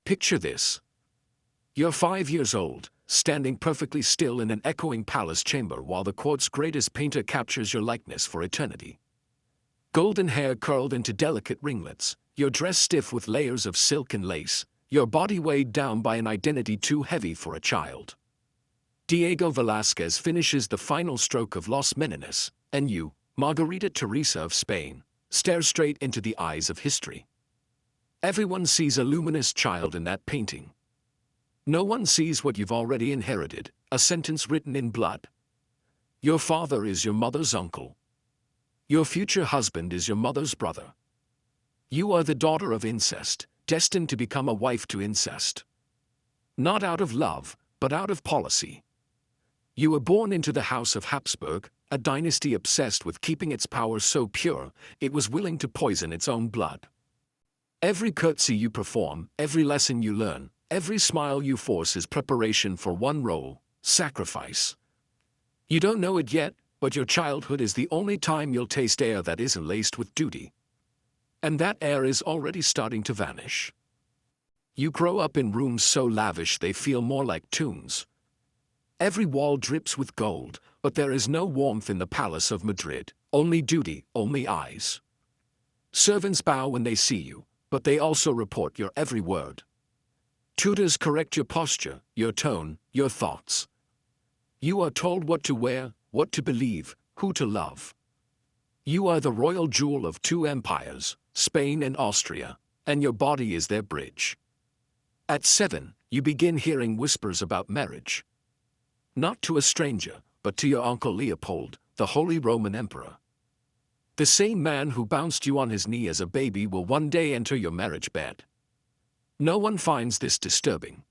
Picture this. You're 5 years old, standing perfectly still in an echoing palace chamber while the court's greatest painter captures your likeness for eternity. Golden hair curled into delicate ringlets, your dress stiff with layers of silk and lace, your body weighed down by an identity too heavy for a child. Diego Velázquez finishes the final stroke of Los Meneses, and you, Margarita Teresa of Spain, stare straight into the eyes of history. Everyone sees a luminous child in that painting. No one sees what you've already inherited, a sentence written in blood. Your father is your mother's uncle. Your future husband is your mother's brother. You are the daughter of incest, destined to become a wife to incest. Not out of love, but out of policy. You were born into the House of Habsburg, a dynasty obsessed with keeping its power so pure, it was willing to poison its own blood. Every curtsy you perform, every lesson you learn, every smile you force is preparation for one role: sacrifice. You don't know it yet, but your childhood is the only time you'll taste air that isn't laced with duty. And that air is already starting to vanish. You grow up in rooms so lavish they feel more like tombs. Every wall drips with gold, but there is no warmth in the palace of Madrid, only duty, only eyes. Servants bow when they see you, but they also report your every word. Tutors correct your posture, your tone, your thoughts. You are told what to wear, what to believe, who to love. You are the royal jewel of two empires, Spain and Austria, and your body is their bridge. At 7, you begin hearing whispers about marriage. Not to a stranger, but to your uncle Leopold, the Holy Roman Emperor. The same man who bounced you on his knee as a baby will one day enter your marriage bed. No one finds this disturbing.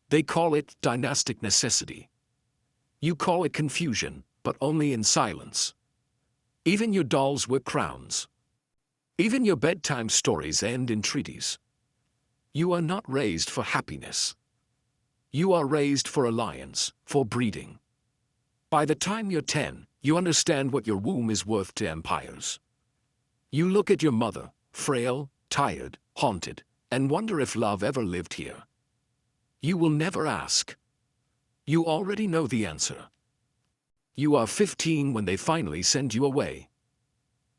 They call it dynastic necessity. You call it confusion, but only in silence. Even your dolls wear crowns. Even your bedtime stories end in treaties. You are not raised for happiness. You are raised for alliance, for breeding. By the time you're 10, you understand what your womb is worth to empires. You look at your mother, frail, tired, haunted, and wonder if love ever lived here. You will never ask. You already know the answer. You are 15 when they finally send you away.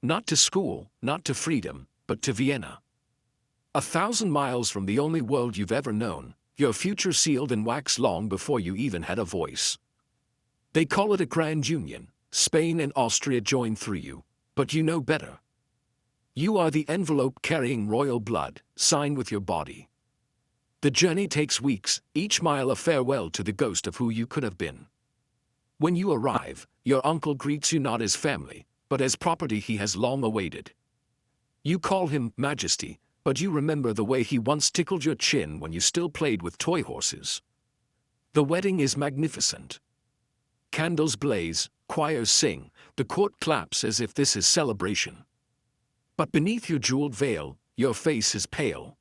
Not to school, not to freedom, but to Vienna. 1,000 miles from the only world you've ever known, your future sealed in wax long before you even had a voice. They call it a grand union. Spain and Austria join through you, but you know better. You are the envelope carrying royal blood, signed with your body. The journey takes weeks, each mile a farewell to the ghost of who you could have been. When you arrive, your uncle greets you not as family, but as property he has long awaited. You call him Majesty, but you remember the way he once tickled your chin when you still played with toy horses. The wedding is magnificent. Candles blaze, choirs sing, the court claps as if this is celebration. But beneath your jeweled veil, your face is pale.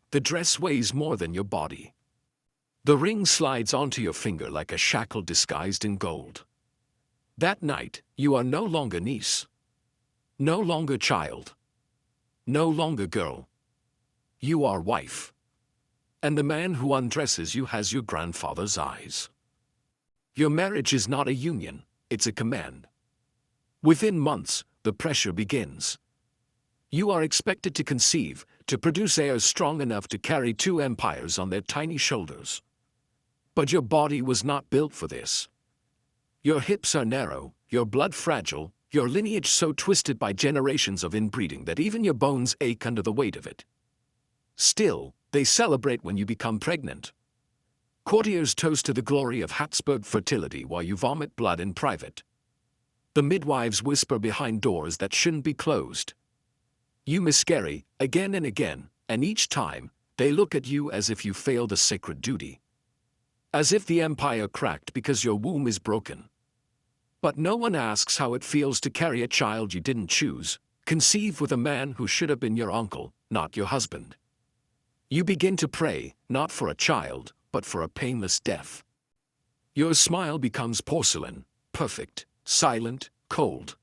The dress weighs more than your body. The ring slides onto your finger like a shackle disguised in gold. That night, you are no longer niece. No longer child. No longer girl. You are wife. And the man who undresses you has your grandfather's eyes. Your marriage is not a union, it's a command. Within months, the pressure begins. You are expected to conceive, to produce heirs strong enough to carry 2 empires on their tiny shoulders. But your body was not built for this. Your hips are narrow, your blood fragile, your lineage so twisted by generations of inbreeding that even your bones ache under the weight of it. Still, they celebrate when you become pregnant. Courtiers toast to the glory of Habsburg fertility while you vomit blood in private. The midwives whisper behind doors that shouldn't be closed. You miscarry, again and again, and each time, they look at you as if you failed a sacred duty. As if the empire cracked because your womb is broken. But no one asks how it feels to carry a child you didn't choose, conceive with a man who should have been your uncle, not your husband. You begin to pray, not for a child, but for a painless death. Your smile becomes porcelain, perfect, silent, cold.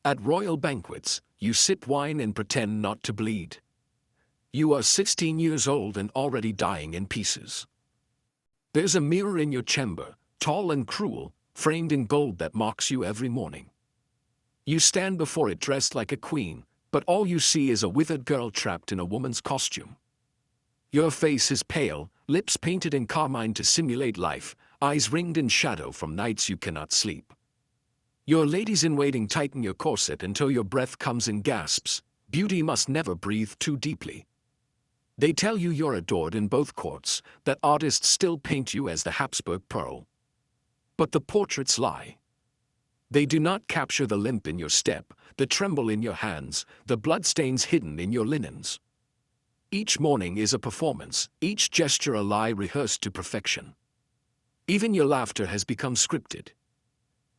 At royal banquets, you sip wine and pretend not to bleed. You are 16 years old and already dying in pieces. There's a mirror in your chamber, tall and cruel, framed in gold that mocks you every morning. You stand before it dressed like a queen, but all you see is a withered girl trapped in a woman's costume. Your face is pale, lips painted in carmine to simulate life, eyes ringed in shadow from nights you cannot sleep. Your ladies-in-waiting tighten your corset until your breath comes in gasps. Beauty must never breathe too deeply. They tell you you're adored in both courts, that artists still paint you as the Habsburg pearl. But the portraits lie. They do not capture the limp in your step, the tremble in your hands, the bloodstains hidden in your linens. Each morning is a performance, each gesture a lie rehearsed to perfection. Even your laughter has become scripted.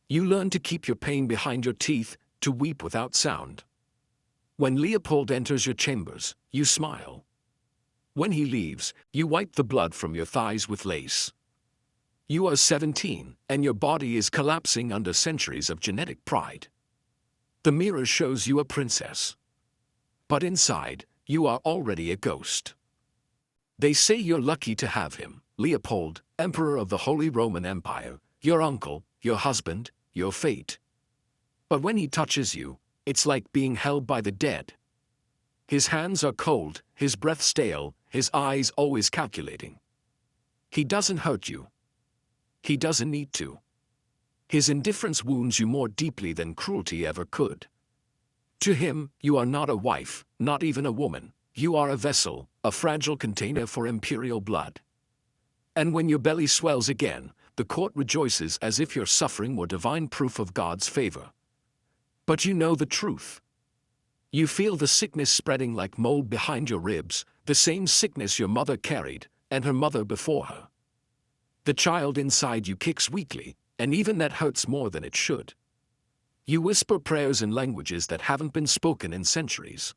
You learn to keep your pain behind your teeth, to weep without sound. When Leopold enters your chambers, you smile. When he leaves, you wipe the blood from your thighs with lace. You are 17, and your body is collapsing under centuries of genetic pride. The mirror shows you a princess. But inside, you are already a ghost. They say you're lucky to have him, Leopold, Emperor of the Holy Roman Empire, your uncle, your husband, your fate. But when he touches you, it's like being held by the dead. His hands are cold, his breath stale, his eyes always calculating. He doesn't hurt you. He doesn't need to. His indifference wounds you more deeply than cruelty ever could. To him, you are not a wife, not even a woman. You are a vessel, a fragile container for imperial blood. And when your belly swells again, the court rejoices as if your suffering were divine proof of God's favor. But you know the truth. You feel the sickness spreading like mold behind your ribs, the same sickness your mother carried, and her mother before her. The child inside you kicks weakly, and even that hurts more than it should. You whisper prayers in languages that haven't been spoken in centuries.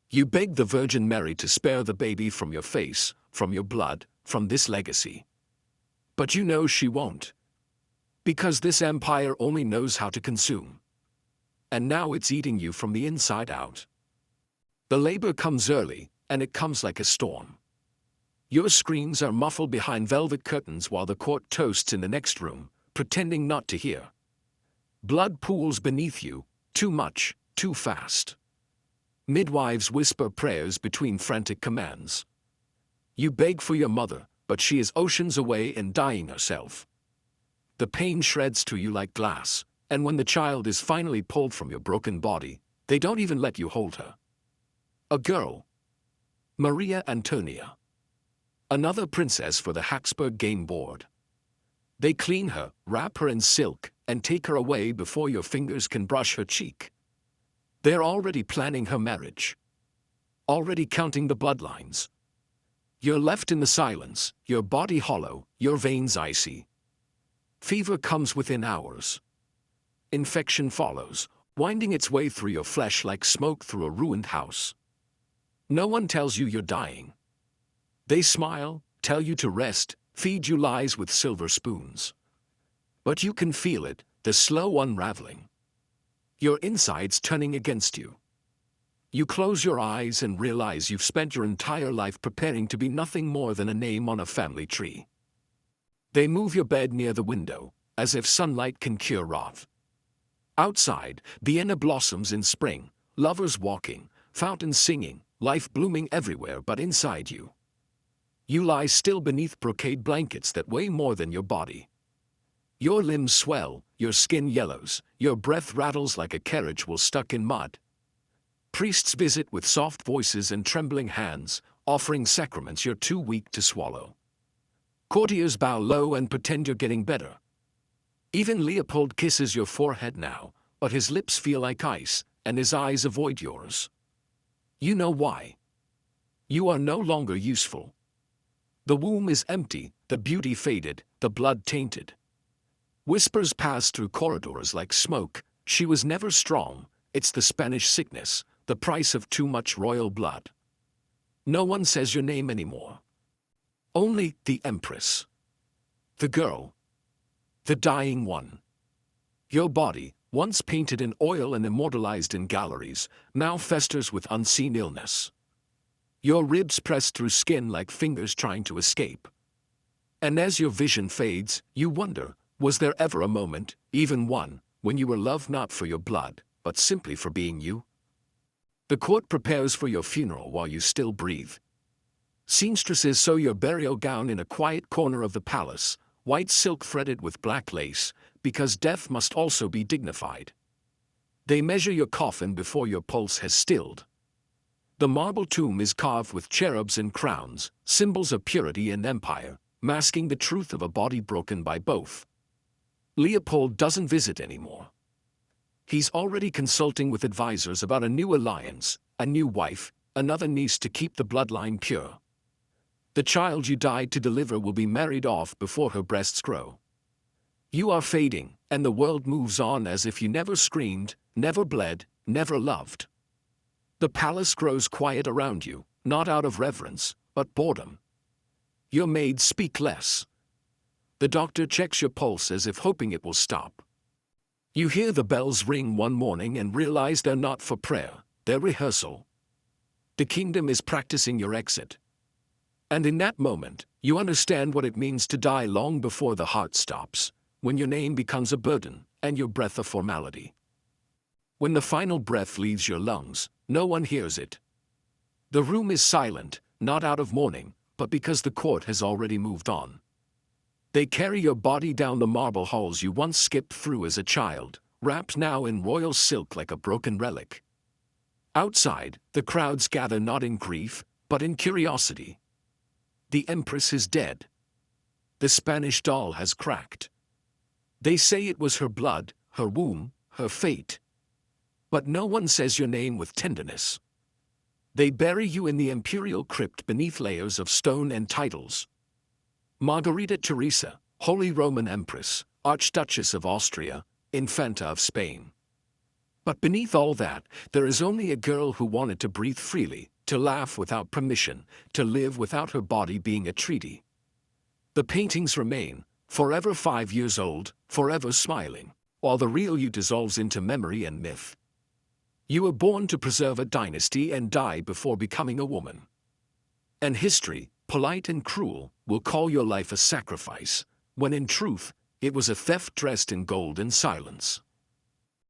You beg the Virgin Mary to spare the baby from your face, from your blood, from this legacy. But you know she won't. Because this empire only knows how to consume. And now it's eating you from the inside out. The labor comes early, and it comes like a storm. Your screams are muffled behind velvet curtains while the court toasts in the next room, pretending not to hear. Blood pools beneath you, too much, too fast. Midwives whisper prayers between frantic commands. You beg for your mother, but she is oceans away and dying herself. The pain shreds through you like glass, and when the child is finally pulled from your broken body, they don't even let you hold her. A girl. Maria Antonia. Another princess for the Habsburg game board. They clean her, wrap her in silk, and take her away before your fingers can brush her cheek. They're already planning her marriage. Already counting the bloodlines. You're left in the silence, your body hollow, your veins icy. Fever comes within hours. Infection follows, winding its way through your flesh like smoke through a ruined house. No one tells you you're dying. They smile, tell you to rest, feed you lies with silver spoons. But you can feel it, the slow unraveling. Your insides turning against you. You close your eyes and realize you've spent your entire life preparing to be nothing more than a name on a family tree. They move your bed near the window, as if sunlight can cure wrath. Outside, Vienna blossoms in spring, lovers walking, fountains singing, life blooming everywhere but inside you. You lie still beneath brocade blankets that weigh more than your body. Your limbs swell, your skin yellows, your breath rattles like a carriage wheel stuck in mud. Priests visit with soft voices and trembling hands, offering sacraments you're too weak to swallow. Courtiers bow low and pretend you're getting better. Even Leopold kisses your forehead now, but his lips feel like ice, and his eyes avoid yours. You know why. You are no longer useful. The womb is empty, the beauty faded, the blood tainted. Whispers pass through corridors like smoke. She was never strong, it's the Spanish sickness, the price of too much royal blood. No one says your name anymore. Only the Empress. The girl. The dying one. Your body, once painted in oil and immortalized in galleries, now festers with unseen illness. your ribs pressed through skin like fingers trying to escape. And as your vision fades, you wonder, was there ever a moment, even one, when you were loved not for your blood, but simply for being you? The court prepares for your funeral while you still breathe. Seamstresses sew your burial gown in a quiet corner of the palace, white silk threaded with black lace, because death must also be dignified. They measure your coffin before your pulse has stilled. The marble tomb is carved with cherubs and crowns, symbols of purity and empire, masking the truth of a body broken by both. Leopold doesn't visit anymore. He's already consulting with advisors about a new alliance, a new wife, another niece to keep the bloodline pure. The child you died to deliver will be married off before her breasts grow. You are fading, and the world moves on as if you never screamed, never bled, never loved. The palace grows quiet around you, not out of reverence, but boredom. Your maids speak less. The doctor checks your pulse as if hoping it will stop. You hear the bells ring one morning and realize they're not for prayer, they're rehearsal. The kingdom is practicing your exit. And in that moment, you understand what it means to die long before the heart stops, when your name becomes a burden, and your breath a formality. When the final breath leaves your lungs, no one hears it. The room is silent, not out of mourning, but because the court has already moved on. They carry your body down the marble halls you once skipped through as a child, wrapped now in royal silk like a broken relic. Outside, the crowds gather not in grief, but in curiosity. The empress is dead. The Spanish doll has cracked. They say it was her blood, her womb, her fate. But no one says your name with tenderness. They bury you in the imperial crypt beneath layers of stone and titles. Margarita Teresa, Holy Roman Empress, Archduchess of Austria, Infanta of Spain. But beneath all that, there is only a girl who wanted to breathe freely, to laugh without permission, to live without her body being a treaty. The paintings remain, forever 5 years old, forever smiling, while the real you dissolves into memory and myth. You were born to preserve a dynasty and die before becoming a woman. And history, polite and cruel, will call your life a sacrifice, when in truth, it was a theft dressed in gold and silence.